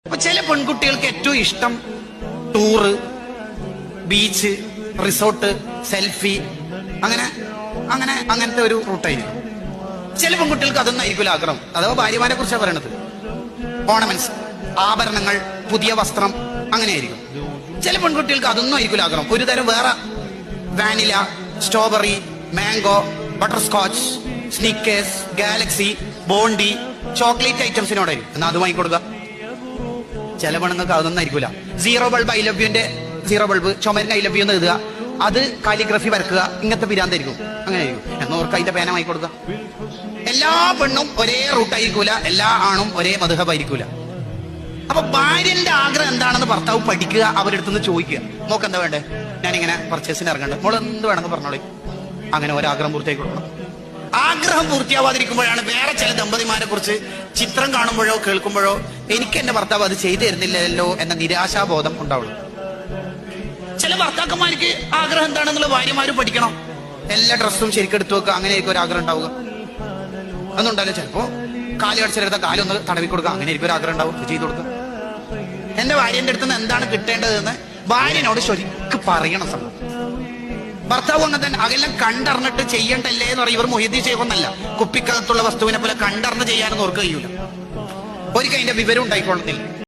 അപ്പൊ ചില പെൺകുട്ടികൾക്ക് ഏറ്റവും ഇഷ്ടം ടൂറ്, ബീച്ച്, റിസോർട്ട്, സെൽഫി, അങ്ങനത്തെ ഒരു റൂട്ടായിരിക്കും. ചില പെൺകുട്ടികൾക്ക് അതൊന്നും ആയിരിക്കില്ല ആഗ്രഹം. അഥവാ ഭാര്യമാരെ കുറിച്ചാണ് പറയണത്. ഓർണമെന്റ്സ്, ആഭരണങ്ങൾ, പുതിയ വസ്ത്രം, അങ്ങനെയായിരിക്കും. ചില പെൺകുട്ടികൾക്ക് അതൊന്നും ആയിരിക്കില്ല ആഗ്രഹം. ഒരു തരം വേറെ vanilla, strawberry, mango, butter scotch, Snickers, Galaxy, Bounty, chocolate ഐറ്റംസിനോടായിരിക്കും. എന്നാൽ അത് വാങ്ങിക്കൊടുക്കുക. ചില പെണ്ണുങ്ങൾക്ക് അതൊന്നും ആയിരിക്കില്ല. സീറോ ബൾബ്, ഐ ലവ് യുന്റെ സീറോ ബൾബ്, ചുമരിന് ഐ ലവ് യു എന്ന് എഴുതുക, അത് കാലിഗ്രഫി വരക്കുക, ഇങ്ങനത്തെ പിരാന്തായിരിക്കും. അങ്ങനെയായിരിക്കും. എന്നവർക്ക് അതിന്റെ പേന വാങ്ങിക്കൊടുക്കുക. എല്ലാ പെണ്ണും ഒരേ റൂട്ടായിരിക്കൂല, എല്ലാ ആണും ഒരേ മദ്ഹബായിരിക്കൂല. അപ്പൊ ഭാര്യന്റെ ആഗ്രഹം എന്താണെന്ന് ഭർത്താവ് പഠിക്കുക, അവരുടെ അടുത്തുനിന്ന് ചോദിക്കുക. മോക്ക് എന്താ വേണ്ടേ? ഞാനിങ്ങനെ പർച്ചേസിന് ഇറങ്ങണ്ട, മോൾ എന്ത് വേണമെന്ന് പറഞ്ഞോളി. അങ്ങനെ ഒരാഗ്രഹം പൂർത്തിയാക്കി കൊടുക്കണം. ആഗ്രഹം പൂർത്തിയാവാതിരിക്കുമ്പോഴാണ് വേറെ ചില ദമ്പതിമാരെ കുറിച്ച് ചിത്രം കാണുമ്പോഴോ കേൾക്കുമ്പോഴോ എനിക്ക് എന്റെ ഭർത്താവ് അത് ചെയ്തു തരുന്നില്ലല്ലോ എന്ന നിരാശാബോധം ഉണ്ടാവുള്ളൂ. ചില ഭർത്താക്കന്മാർക്ക് ആഗ്രഹം എന്താണെന്നുള്ള ഭാര്യമാരും പഠിക്കണം. എല്ലാ ഡ്രസ്സും ശരിക്കെടുത്തു വെക്കുക, അങ്ങനെയായിരിക്കും ഒരു ആഗ്രഹം ഉണ്ടാവുക. അതൊന്നുണ്ടാവില്ല. ചിലപ്പോ കാല് കടിച്ചെടുത്ത കാലൊന്ന് തടവി കൊടുക്കുക, അങ്ങനെയായിരിക്കും ഒരു ആഗ്രഹം ഉണ്ടാവും. ചെയ്തു കൊടുക്കുക. എന്റെ ഭാര്യന്റെ അടുത്ത് നിന്ന് എന്താണ് കിട്ടേണ്ടതെന്ന് ഭാര്യനോട് ശരിക്ക് പറയണം. സംഭവം ഭർത്താവ് അങ്ങനെ തന്നെ അതെല്ലാം കണ്ടറിഞ്ഞിട്ട് ചെയ്യണ്ടല്ലേ എന്ന് പറയും. ഇവർ മൊഹിദ്ദീൻ ചെയ്യുന്നല്ല, കുപ്പിക്കകത്തുള്ള വസ്തുവിനെ പോലെ കണ്ടറിഞ്ഞ് ചെയ്യാനൊന്നും ഓർക്ക് കഴിയൂല. ഒരിക്കൽ അതിന്റെ വിവരം ഉണ്ടായിക്കൊള്ളുന്നില്ല.